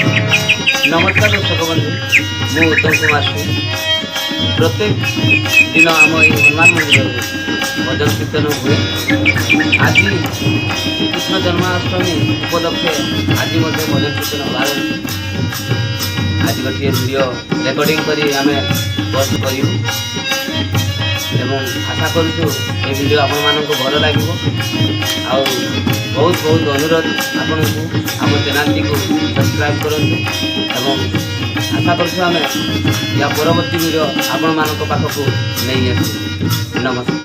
नमस्कार दर्शक बंधु मु उत्तम कुमार सिंह प्रत्येक दिन आम हनुमान मंदिर भजन कीर्तन हुए। आज कृष्ण जन्माष्टमी उपलक्षे आज भजन कीर्तन होगार आज गोटे वीडियो रेकर्डिंग करी आमे पोस्ट करूँ एवं आशा करूँ ये वीडियो आपण मानक भल लगे। बहुत बहुत अनुरोध आपण को आम चैनल को सब्सक्राइब करूँ एवं आशा करूँ आम या परवर्ती वीडियो आपण मानक पाखक नहीं आसू। नमस्कार।